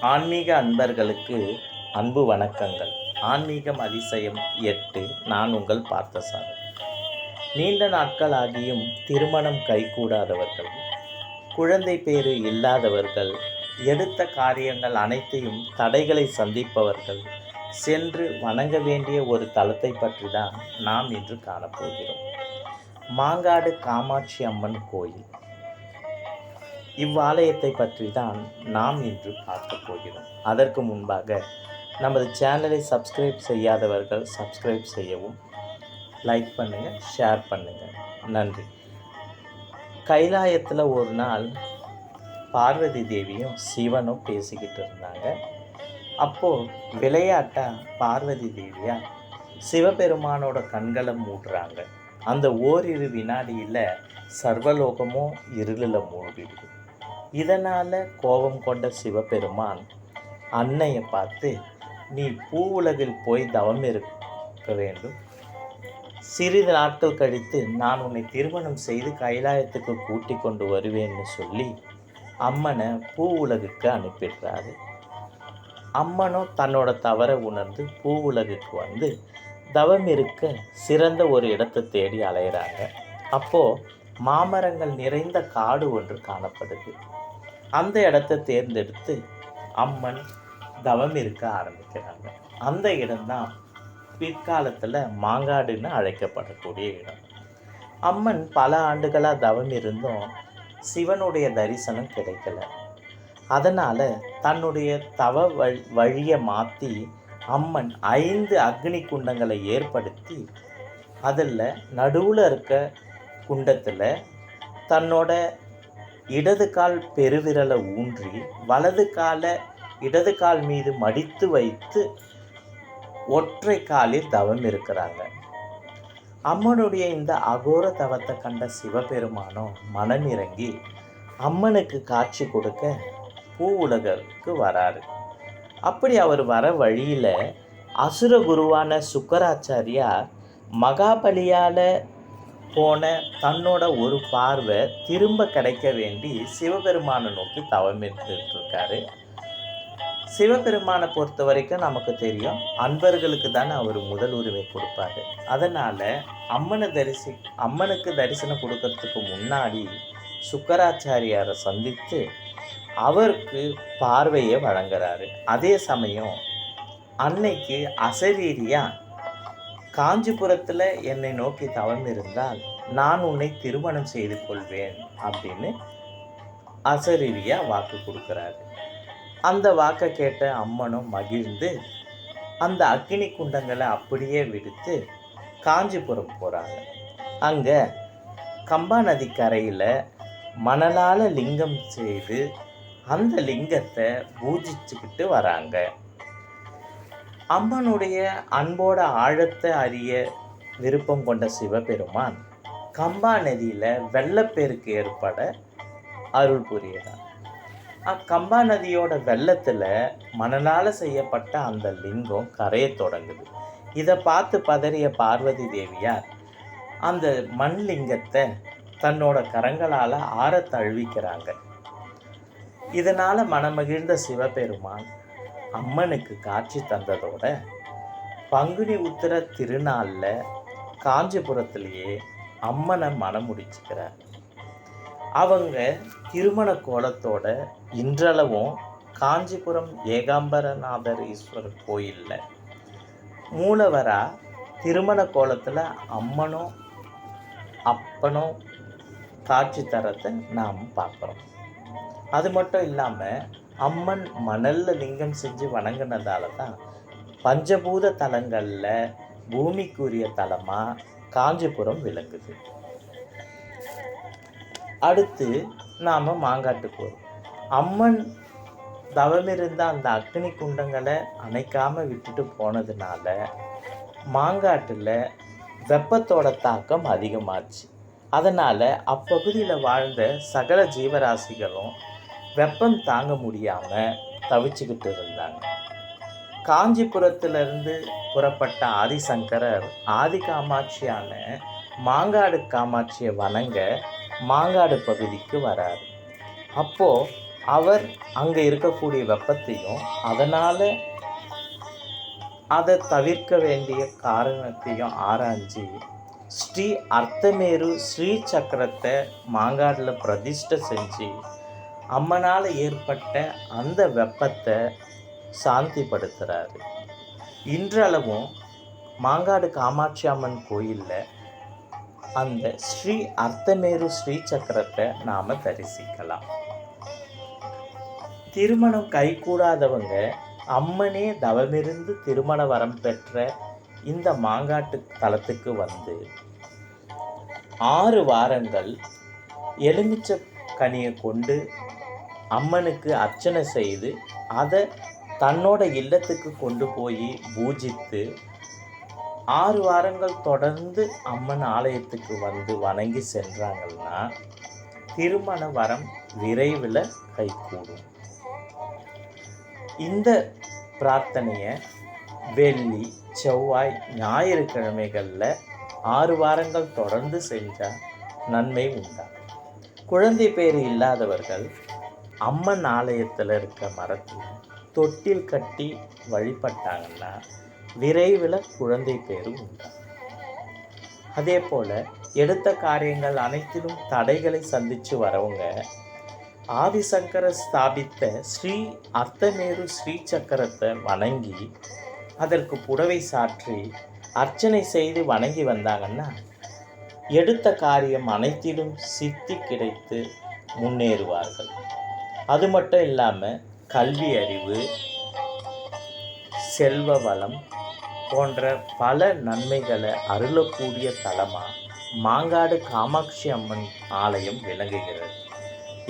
ஆன்மீக அன்பர்களுக்கு அன்பு வணக்கங்கள். ஆன்மீகம் அதிசயம் 8. நான் உங்கள் பார்த்தசாரதி. நீண்ட நாட்கள் ஆகியும் திருமணம் கைகூடாதவர்கள், குழந்தை பேறு இல்லாதவர்கள், எடுத்த காரியங்கள் அனைத்தையும் தடைகளை சந்திப்பவர்கள் சென்று வணங்க வேண்டிய ஒரு தலத்தை பற்றி தான் நாம் இன்று காணப்போகிறோம். மாங்காடு காமாட்சி அம்மன் கோயில். இவ்வாலயத்தை பற்றி தான் நாம் இன்று பார்க்க போகிறோம். அதற்கு முன்பாக நமது சேனலை சப்ஸ்கிரைப் செய்யாதவர்கள் சப்ஸ்கிரைப் செய்யவும், லைக் பண்ணுங்கள், ஷேர் பண்ணுங்கள். நன்றி. கைலாயத்தில் ஒரு நாள் பார்வதி தேவியும் சிவனும் பேசிக்கிட்டு இருந்தாங்க. அப்போது விளையாட்டாக பார்வதி தேவியா சிவபெருமானோட கண்களை மூடுறாங்க. அந்த ஓரிரு வினாடியில் சர்வலோகமும் இருளில் மூழ்கிடுது. இதனால் கோபம் கொண்ட சிவபெருமான் அன்னையை பார்த்து, நீ பூவுலகில் போய் தவம் இருக்க வேண்டும், சிறிது நாட்கள் கழித்து நான் உன்னை திருமணம் செய்து கைலாயத்துக்கு கூட்டி கொண்டு வருவேன்னு சொல்லி அம்மனை பூ உலகுக்கு அனுப்பிடுறாரு. அம்மனும் தன்னோட தவறை உணர்ந்து பூ உலகுக்கு வந்து தவம் இருக்க சிறந்த ஒரு இடத்தை தேடி அலையிறாங்க. அப்போது மாமரங்கள் நிறைந்த காடு ஒன்று காணப்படுது. அந்த இடத்தை தேர்ந்தெடுத்து அம்மன் தவம் இருக்க ஆரம்பிக்கிறாங்க. அந்த இடம்தான் பிற்காலத்தில் மாங்காடுன்னு அழைக்கப்படக்கூடிய இடம். அம்மன் பல ஆண்டுகளாக தவம் இருந்தும் சிவனுடைய தரிசனம் கிடைக்கல. அதனால் தன்னுடைய தவ வழியை மாற்றி அம்மன் 5 அக்னி குண்டங்களை ஏற்படுத்தி அதில் நடுவில் இருக்க குண்டத்தில் தன்னோட இடது கால் பெருவிரலை ஊன்றி இடது கால் மீது மடித்து வைத்து ஒற்றை காலில் தவம் இருக்கிறாங்க. அம்மனுடைய இந்த அகோர தவத்தை கண்ட சிவபெருமானும் மனமிறங்கி அம்மனுக்கு காட்சி கொடுக்க பூ உலகிற்கு வராரு. அப்படி அவர் வர வழியில் அசுர குருவான சுக்கராச்சாரியார் மகாபலியால் போன தன்னோட ஒரு பார்வை திரும்ப கிடைக்க வேண்டி சிவபெருமானை நோக்கி தவம் இருக்காரு. சிவபெருமானை பொறுத்த வரைக்கும் நமக்கு தெரியும், அன்பர்களுக்கு தானே அவர் முதல் உரிமை கொடுப்பாரு. அதனால் அம்மனுக்கு தரிசனம் கொடுக்கறதுக்கு முன்னாடி சுக்கராச்சாரியாரை சந்தித்து அவருக்கு பார்வையை வழங்குறாரு. அதே சமயம் அன்னைக்கு அசரீரியாக காஞ்சிபுரத்தில் என்னை நோக்கி தவம் இருந்தால் நான் உன்னை திருமணம் செய்து கொள்வேன் அப்படின்னு அசரீரியாக வாக்கு கொடுக்குறாரு. அந்த வாக்கை கேட்ட அம்மனும் மகிழ்ந்து அந்த அக்னி குண்டங்களை அப்படியே விடுத்து காஞ்சிபுரம் போகிறாங்க. அங்கே கம்பா நதி கரையில் மணலால் லிங்கம் செய்து அந்த லிங்கத்தை பூஜிச்சுக்கிட்டு வராங்க. அம்மனுடைய அன்போட ஆழத்தை அறிய விருப்பம் கொண்ட சிவபெருமான் கம்பா நதியில் வெள்ளப்பெருக்கு ஏற்பட அருள் புரிகிறார். கம்பா நதியோட வெள்ளத்தில் மணலால் செய்யப்பட்ட அந்த லிங்கம் கரைய தொடங்குது. இதை பார்த்து பதறிய பார்வதி தேவியார் அந்த மண் லிங்கத்தை தன்னோட கரங்களால் ஆற தழுவிக்கிறாங்க. இதனால் மனமகிழ்ந்த சிவபெருமான் அம்மனுக்கு காட்சி தந்ததோட பங்குனி உத்திர திருநாளில் காஞ்சிபுரத்திலேயே அம்மனை மனம் முடிச்சுக்கிறார். அவங்க திருமண கோலத்தோட இன்றளவும் காஞ்சிபுரம் ஏகாம்பரநாதர் ஈஸ்வரர் கோயிலில் மூலவராக திருமண கோலத்தில் அம்மனும் அப்பனும் காட்சி தரத்தை நாம் பார்க்குறோம். அது மட்டும் இல்லாமல் அம்மன் மணலில் லிங்கம் செஞ்சு வணங்கினதால தான் பஞ்சபூத தலங்களில் பூமிக்குரிய தலமாக காஞ்சிபுரம் விளங்குது. அடுத்து நாம் மாங்காட்டுக்கு வரும். அம்மன் தவமிருந்த அந்த அக்னி குண்டங்களை அணைக்காமல் விட்டுட்டு போனதுனால மாங்காட்டில் வெப்பத்தோட தாக்கம் அதிகமாச்சு. அதனால் அப்பகுதியில் வாழ்ந்த சகல ஜீவராசிகளும் வெப்பம் தாங்க முடியாமல் தவிச்சுக்கிட்டு இருந்தாங்க. காஞ்சிபுரத்திலிருந்து புறப்பட்ட ஆதிசங்கரர் ஆதி காமாட்சியான மாங்காடு காமாட்சியை வணங்க மாங்காடு பகுதிக்கு வராரு. அப்போது அவர் அங்கே இருக்கக்கூடிய வெப்பத்தையும் அதனால் அதை தவிர்க்க வேண்டிய காரணத்தையும் ஆராய்ஞ்சு ஸ்ரீ அர்த்தமேரு ஸ்ரீ சக்கரத்தை மாங்காடில் பிரதிஷ்டை செஞ்சு அம்மனால் ஏற்பட்ட அந்த வெப்பத்தை சாந்திப்படுத்துகிறாரு. இன்றளவும் மாங்காடு காமாட்சி அம்மன் கோயிலில் அந்த ஸ்ரீ அர்த்தமேரு ஸ்ரீ சக்கரத்தை நாம் தரிசிக்கலாம். திருமணம் கைகூடாதவங்க அம்மனே தவமிருந்து திருமண வரம் பெற்ற இந்த மாங்காட்டு தலத்துக்கு வந்து 6 வாரங்கள் எலுமிச்சை கனியை கொண்டு அம்மனுக்கு அர்ச்சனை செய்து அதை தன்னோட இல்லத்துக்கு கொண்டு போய் பூஜித்து 6 வாரங்கள் தொடர்ந்து அம்மன் ஆலயத்துக்கு வந்து வணங்கி சென்றாங்கன்னா திருமண வரம் விரைவில் கைகூடும். இந்த பிரார்த்தனையை வெள்ளி, செவ்வாய், ஞாயிற்றுக்கிழமைகளில் 6 வாரங்கள் தொடர்ந்து செஞ்சால் நன்மை உண்டாகும். குழந்தை பேர் இல்லாதவர்கள் அம்மன் ஆலயத்தில் இருக்க மரத்தில் தொட்டில் கட்டி வழிபட்டாங்கன்னா விரைவில் குழந்தை பேர் உண்டாகும். அதே போல் எடுத்த காரியங்கள் அனைத்திலும் தடைகளை சந்தித்து வரவங்க ஆதிசங்கர ஸ்தாபித்த ஸ்ரீ அர்த்தமேரு ஸ்ரீ சக்கரத்தை வணங்கி அதற்கு புடவை சாற்றி அர்ச்சனை செய்து வணங்கி வந்தாங்கன்னா எடுத்த காரியம் அனைத்திலும் சித்தி கிடைத்து முன்னேறுவார்கள். அது மட்டும் இல்லாமல் கல்வி அறிவு, செல்வ வளம் போன்ற பல நன்மைகளை அருளக்கூடிய தலமாக மாங்காடு காமாட்சி அம்மன் ஆலயம் விளங்குகிறது.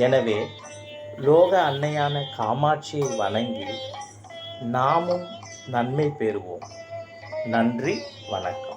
எனவே லோக அன்னையான காமாட்சியை வணங்கி நாமும் நன்மை பெறுவோம். நன்றி, வணக்கம்.